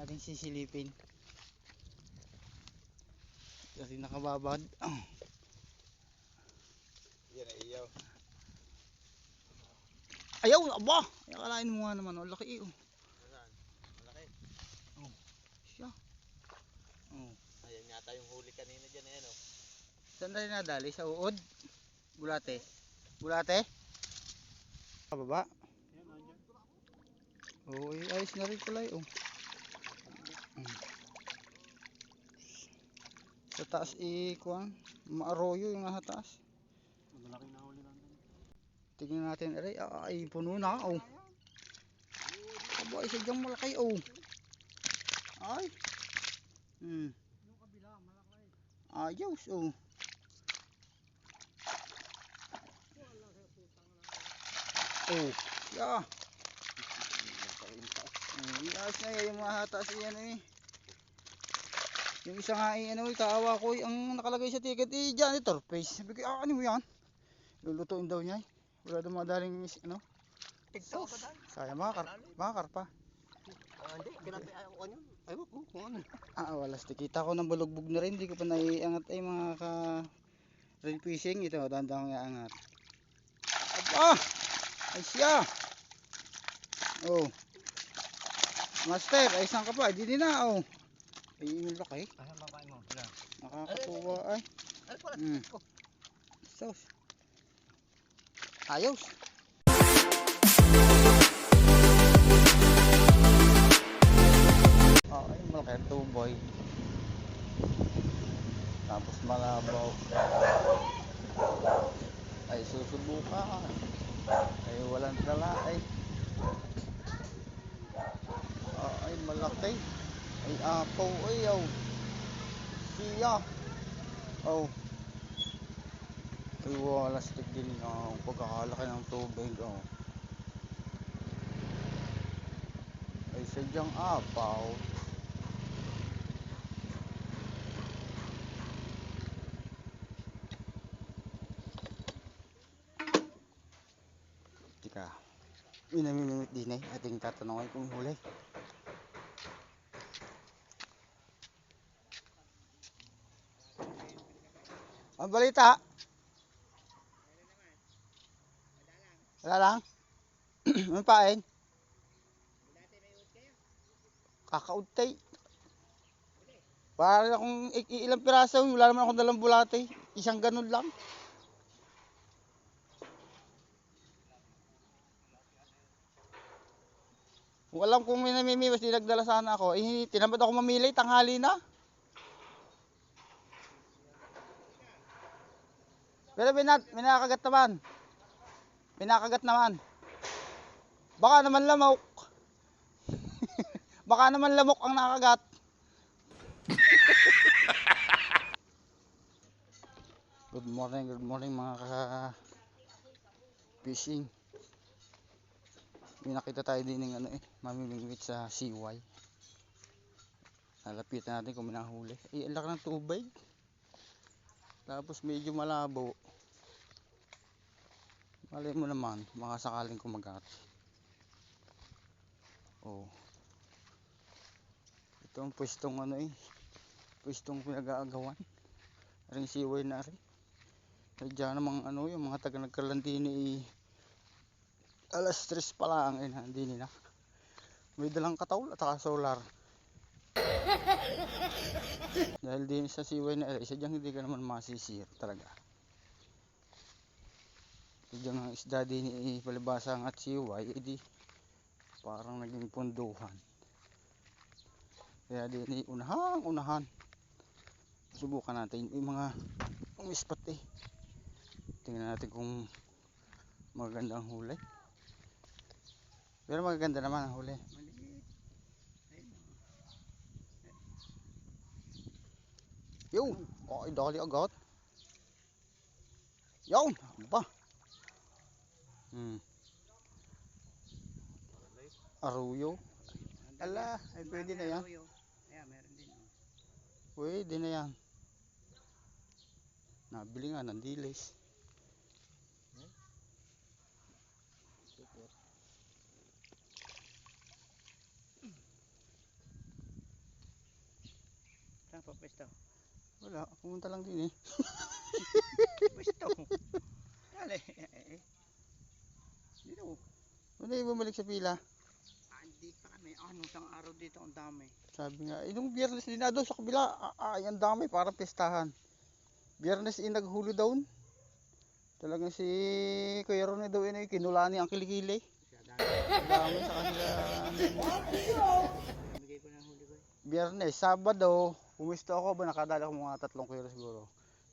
Ating sisilipin. Ating nakababad. Yan ay iyaw. Ayaw! Aba! Akalain mo nga naman. Oh, laki oh. Saan? Malaki. Oh. Siya. Oh. Ayan yata yung huli kanina dyan eh, no? Saan na rin nadali? Sa uod? Bulate? Bulate? Kababa? Oo, ayos na rin pala oh. Sa taas ikuan, maaroyo yung nasa taas. Malaki na huli lang. Tingnan natin, ay puno na oh. Aba, isa dyang malaki oh. Ay. Yung kabila, malaki. Ayos oh. Oh, yeah. Ayos na yung mga taas yan eh. Yung isa nga ano, kaawa ko ang nakalagay sa ticket janitor face. Sabi ko, ano mo yan? Lulutuin daw niya. Wala daw madaling ano. Tigto ka dahil. Sayang mga karpa. Hindi, kinatay ako kanyan. Ayaw ko kung ano. Wala. Kita ko ng bulugbog na rin. Hindi ko pa naiangat ay mga real fishing. Ito, dandang kong iangat. Aba! Ay siya! Oh. Master, ay saan ka pa? Hindi na oh. Ay, yung laki. Ay, babae mo. Nakakatuwa ay. Ay, pala. Sos. Ayos. Ay, malaki ang tuboy. Tapos malabaw. Ay, susubukan. Ay, walang dala ay. Ay, malaki. Ay, apaw ay, oh. Siya. Oh. Ay, walastik din ang pagkakalaki ng tubig, oh. Ay, sadyang apaw. Tika. Minamimimit din eh. Ating tatanungin kung huli. Ang balita? Wala lang? Ano pain? Kakautay. Para akong ilang piraso. Wala naman akong dalang bulate. Isang ganun lang. Kung alam kong may namimiwas, di nagdala sana ako. Tinamad ako mamili, tanghali na. Pero minakagat naman. Minakagat naman. Baka naman lamok. Baka naman lamok ang nakagat. Good morning mga ka-fishing. May nakita tayo din ng ano mamimingwit sa CY. Lalapitan natin kung may nahuli. Ang laki ng tubig. Tapos medyo malabo. Malay mo naman, mga sakaling kumagat. Oh. Ito ang pwestong pwestong pinag-aagawan. Ring CY na rin. Diyan namang yung mga taga nagkarlandini alas 3 pa lang hindi nila. May dalang kataul at saka solar. Dahil din sa CY na isa dyan hindi ka naman masisir talaga. Diyan ang isda din palibasang at CY edi parang naging punduhan. Kaya din unahan. Subukan natin yung mga spot Tingnan natin kung magandang huli. Pero maganda naman ang huli. Yo, ay dali agad. Yun, ba? Arroyo. Ala, ay pwede na yan. Ayan, meron din. Pwede na yan. Nabili nga ng dilis. Saan pa pwesto? Wala, pumunta lang din eh. Pwesto. Dali. Dito. Wala yung bumalik sa pila. Hindi pa kami. Ano, isang araw dito ang dami. Sabi nga, nung biyernes din na doon sa kabila, ay ang dami, parang pistahan. Biyernes naghuli doon. Talagang si Kuya Ronnie daw yun kinulani ang kilikili. Ang dami sa kanila. Bigay ko ng huli ko. Biyernes, Sabado, pumisto ako ba, nakadali ako mga 3 kilo siguro.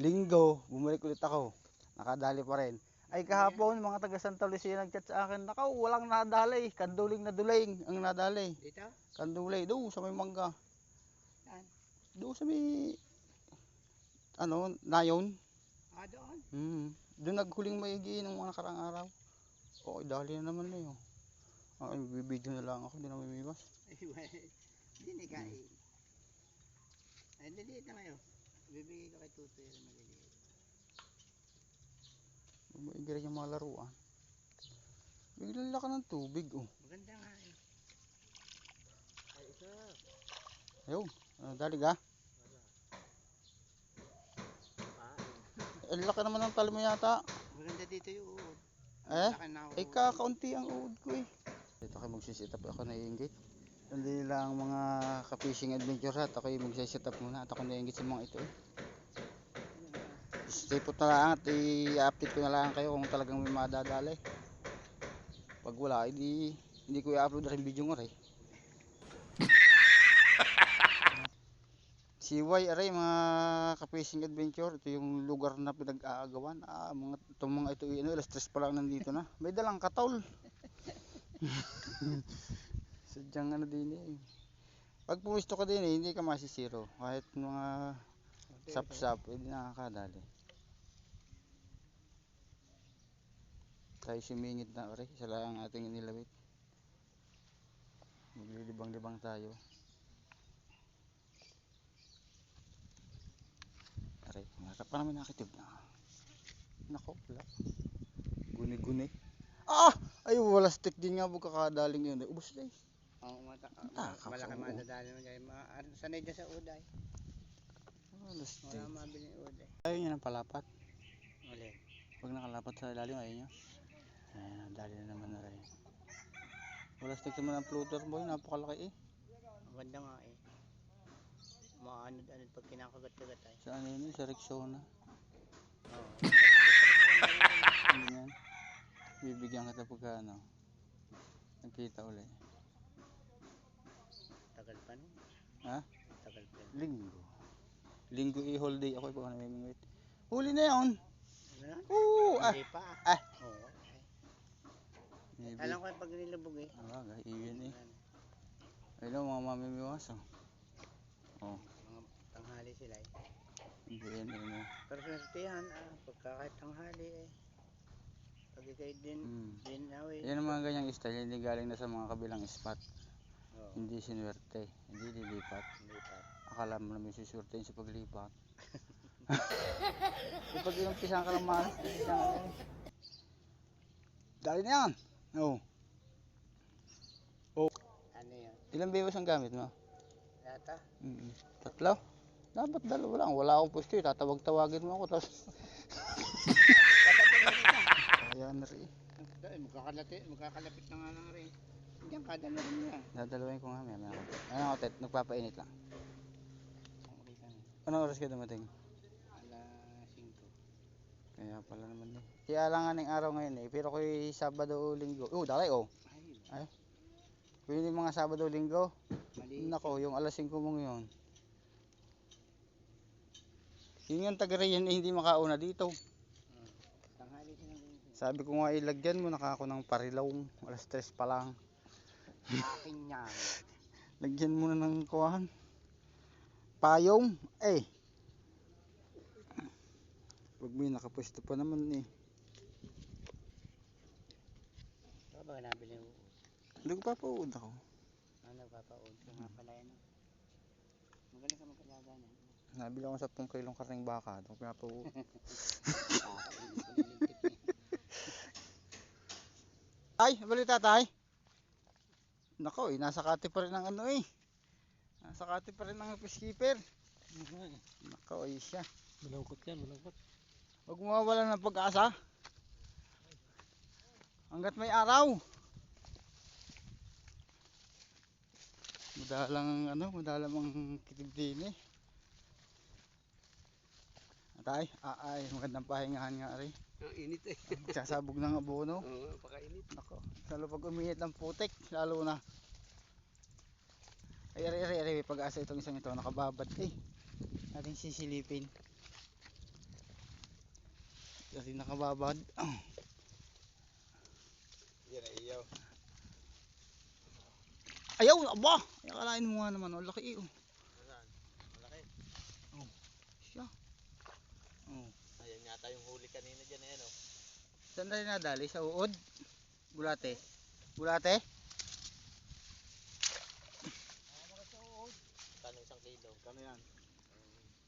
Linggo, bumalik ulit ako. Nakadali pa rin. Ay kahapon, mga taga Santa Lucia nagchat sa akin, nakaw, walang nadali. Kanduling na duling ang nadali. Dito? Kandulay, doon sa may mangga. Saan? Doon sa may, nayon. Doon? Doon naghuling maigi ng mga nakarang araw. Okay, dali na naman na yun. Ay, bibidyo na lang ako, hindi na mamiwas. Hindi ni kain. Ay, diliit na kayo. Bibigay ko kay Tutoy yung maliliit. Maigi rin yung mga laruan. Biglang laka ng tubig, oh. Maganda nga eh. Ay, isa. Ayun, dali ka. Ang laki naman ng tali mo yata. Maganda dito yung uod. Eh? Laki na Ay, kakaunti ang uod ko eh. Dito kayo magsisit up ako naiingit. Hindi lang mga ka-fishing adventure at ako yung magsisit up muna at ako naiingit sa mga ito eh. Stipot na lang at i-update ko na lang kayo kung talagang may madadali. Pag wala, hindi ko i-upload rin video ngo rin. Siway aray mga ka-fishing adventure, ito yung lugar na pinag-aagawan. Itong mga ito, alas 3 pa lang nandito na. May dalang katol. Sadyang din eh. Pag pumisto ka din eh, hindi ka masisiro. Kahit mga sap-sap, hindi nakakadali. Tayo sumingit na aray, isa lang ang ating inilawit. Maglilibang-libang tayo. Aray, marap pa namin nakitib na. Nako, wala. Guni-guni. Ay, wala stick din nga kakadaling yun. Ubus na eh. Oo, malaki Oo. madadali mo dyan. Sanay dyan sa uday. Wala stick. Wala mabili yung uday. Ayaw niya ng palapat. Ulit. Pag nakalapat sa ilalim, ayaw niya. Ayan, dali na naman na rin. Wala stick naman ang floater boy, napakalaki eh. Maganda nga eh. Maanod-anod pag kinakagat-kagat ay. Saan yun? Sa Rexona. Oo. Ano yan? Bibigyan kita pagka nagkita uli. Tagal pa nun. Ha? Tagal pa. Linggo i-holiday ako pag namimingwit. Huli na yun! Ano? Oo! Hindi pa. Oo. Maybe. Alam ko yung pag nilubog eh. Iyon eh. Ayun mga mamimiwas oh. Oh. Mga tanghali sila eh. Iyon eh. Pero swertihan pagka kahit tanghali eh. Pag ikay din away. Yan ang mga ganyang style, hindi galing na sa mga kabilang spot. Oo. Hindi sinuwerte, hindi lilipat. Akala mo namin susurtein sa paglipat. Pag inumpisahan ka lang malas, dali na yan! Oh. Ano yun? Ilang bawas ang gamit mo? Yata? 3? Dapat 2 lang. Wala akong pwesto eh. Tatawag-tawagin mo ako. Tapos ayan na rin. Magkakalapit na nga lang rin. Diyan kada na rin yan. Dadalawin ko nga. Ayun ako, Tet. Nagpapainit lang. Anong oras ka dumating? Alas 5. Kaya pala naman eh. Kaya lang nga ng araw ngayon eh. Pero kung Sabado o Linggo. Dalay oh. Ay. Kung yung mga Sabado o Linggo. Nako, yung alas 5 mong yun. Yun yung taga-rayan eh, hindi makauna dito. Tanghali din ang ganyan. Sabi ko nga ilagyan mo, naka ako ng parilawng. Alas 3 pa lang. Akin yan. Lagyan mo na ng kuhan. Payong. Pag may nakapwesto pa naman eh. Ito ba nabili mo? Nagpapaud ako. Nagpapaud ka nga pala yan. Magaling ka magkalaga na. Nabili ako 10 kilong karning baka. Nagpapaud. Ay, balita tay. Nako nasa kati pa rin ang Nasa kati pa rin ang peacekeeper. Nako, ay siya. Malungkot yan, malungkot. Huwag mawawala ng pag-asa. Hanggat may araw. Madalang ang kitib din eh. Atay, magandang pahingahan nga rin. Ang init eh. Magsasabog ng abono. Oo, pakainit. Nako, lalo pag uminit ng putik, lalo na. Ay, may pag-asa itong isang ito, nakababad eh. Ating sisilipin. Kasi nakababad. Yan ay iyaw. Ayaw, aba! Ay, akalain mo nga naman, laki eh. Saan? Malaki. Oh, siya. Oh. Ayan yata yung huli kanina dyan eh, no? Saan na rin nadali? Sa uod? Bulate? Bulate? Kano 1 kilo? Kano yan?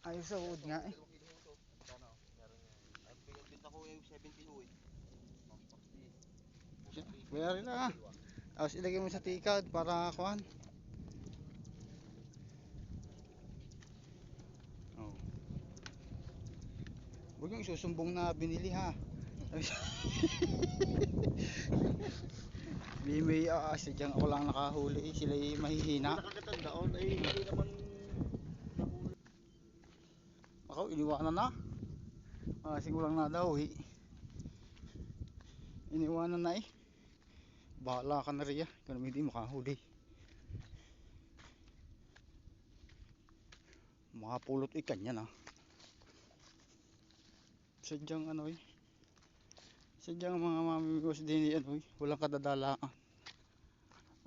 Ayaw sa uod nga eh. Kano? Meron yan. Ay, pinagpinta ko yung 70 ho eh. Kaya rin na. Tapos ilagay mo sa tikad para kuhan. Oh. Huwag yung isusumbong na binili ha. May sadyang ako lang nakahuli, sila ay mahihina. Nakakatandaan ay hindi naman nahuli. Ako, iniwanan na. Sigulang na daw eh. Iniwanan na eh. Bahala ka na riya, kung hindi makahuli. Makapulot ikan yan ah. Sadyang eh. Sadyang mga mamimigos din eh, walang kadadalaan.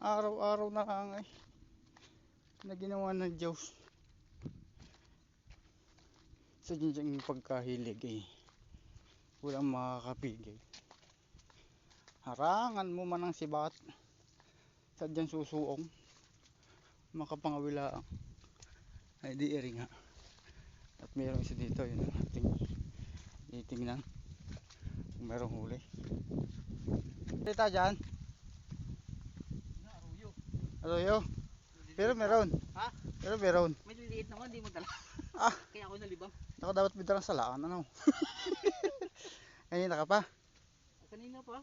Araw-araw na lang eh. Na ginawa ng Diyos. Sadyang pagkahilig eh. Walang makakapigil. Harangan mo man ang sibat. Sadyang susuong. Makapangawilaang. Ay di eri nga. At mayroong isa dito yun. Ating titingnan. Kung mayroong huli. Kita dyan. Arroyo. Arroyo. Pero meron. Ha? Pero meron. May liliit naman, di mo dala. Kaya ako nalibang. Ako dapat bidalang salaan ano. Kanina ka pa. Kanina pa.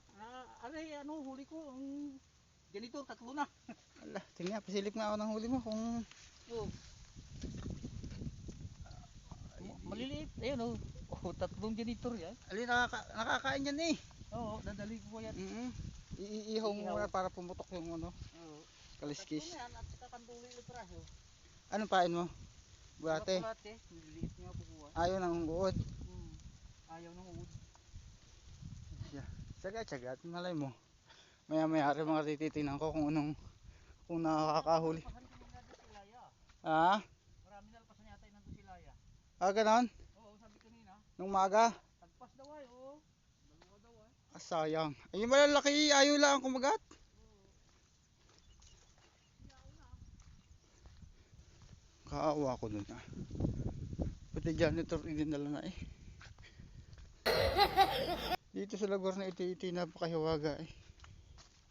Huli ko. Ganito, 3 na. Ala, tingnan, pasilip nga ako ng huli mo kung Oh. Maliliit. Ayun oh. 3 janitor yan. alin nakakain yan eh. Oo, dadali ko yan. Iihaw mo muna para pumutok yung Oo. kaliskis. 3 yan at saka kanduloy na praso. Anong pain mo? Bulate. Bulate. Maliliit nga po kuha. Ayaw ng uod. Ayaw ng uod. Tsaga-tsaga at malay mo. Maya-maya rin mga tititingnan ko kung nakakahuli. Marami na lapasan yata yung nandun si Laya. Ganon? Oo, sabi kanina. Nung maga? Tagpas daw ay, oo. Dalawa daw ay. Sayang. Ay, yung malalaki, ayaw lang kumagat. Kaawa ko dun ah. Pati janitor idinala na eh. Dito sa lugar na ito napakahiwaga eh.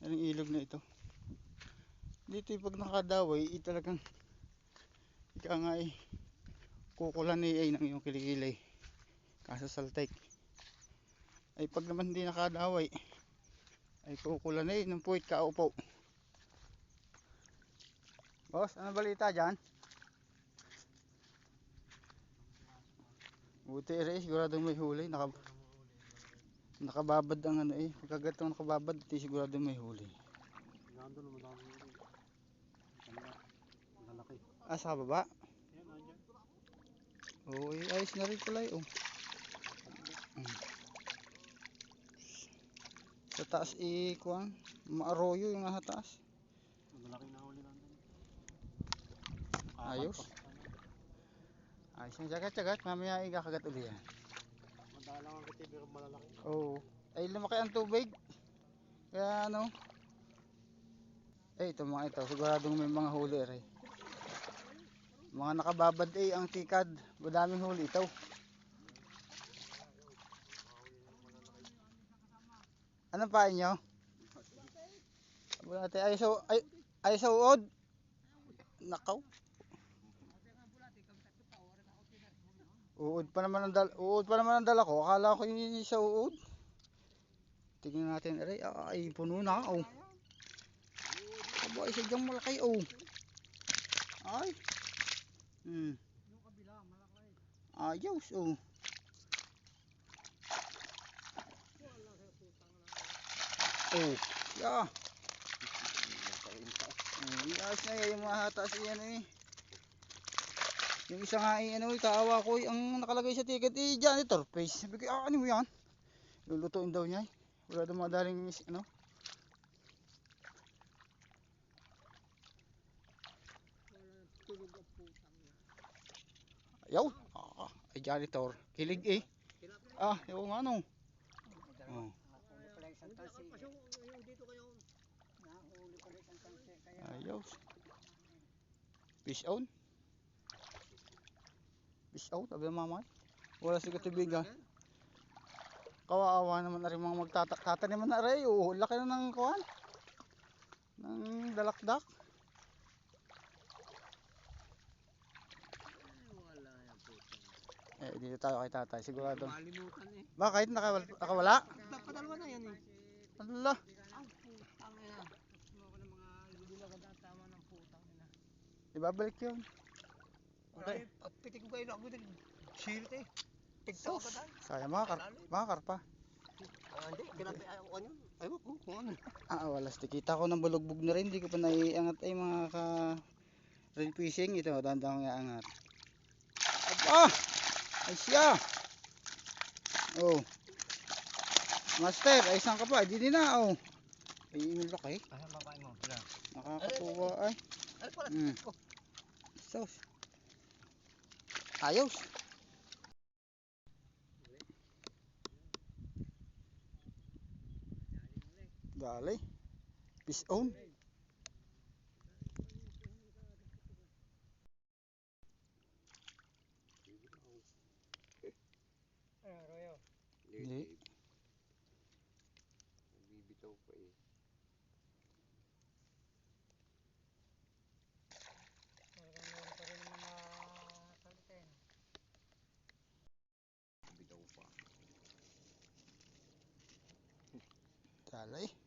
Anong ilog na ito. Dito pag nakadaway, talagang ika nga eh. Kukulan ay ng iyong kilikilay. Kaso saltek. Ay pag naman hindi nakadaway, ay kukulan ay ng puwit kaupo. Boss, ano balita dyan? Buti rin, siguradong may huli. Nakababad ang pagkagatong nakababad, siguradong may huli. Nandun naman ako rin. Malalaki. Sa baba? Yan, nandiyan. Oo, ayos na rin pala eh. Sa taas kuwan, maaroyo yung nasa taas. Malaki na huli nandun. Ayos. Ayos yung jagat-jagat, mamaya ikakagat uli yan. Madalang ang kitib pero malalaki. Oo. Ay lumaki ang tubig. Kaya ito mga ito, siguradong may mga huli rin. Mga nakababad ang tikad. Madaming huli ito. Anong pain nyo? Bulate. Ay sa uod. Nakaw. Uod pa naman ang dala ko. Akala ko yun sa uod. Tingnan natin, aray, ay puno na, oh. Aba, isa dyang malaki, oh. Ay. Ayos, oh. Oh, yeah. Ayos na yung mga hata siya, ano eh. Yung isa nga eh, ano, kaawa ko, ang nakalagay sa ticket eh, janitor face. Sabi ko, ano mo yan? Lulutuin daw niya eh. Wala daw madaling, ano. Ayaw, ay janitor. Kilig eh. Yung ano. Oh. Ayaw. Fish on. Fish out, sabi ng mama. Wala si katubigan. Kawawa naman na rin mga magtataniman na rin. Laki na ng kuwan. Ng dalakdak. Dito tayo kay tatay. Sigurado. Malimutan eh. Bakit? Nakawala? Padalwa na yan eh. Allah. Ang putang ina. Gusto ko ng mga lulagad ang tama ng putang ina. Ibabalik yun. Okay. At pitik ko kayo lang. Sirit eh. Tigtaw ka dahil. Sayang mga karpa. Hindi. Kinabi ayaw ko yun. Ayaw ko kung ano. Wala. Kita ko ng bulugbog na rin. Hindi ko pa naiangat ay mga real fishing. Ito, dandang kong iangat. Ay siya. Oh. Master, ay isang ka pa. Di na, oh. Ay, laki. Ay, mabay mo. Nakakatuwa ay. Ay, pala. Sos. Ayos. Dali. Fish on. Hindi. Bibitaw pa eh. Dali.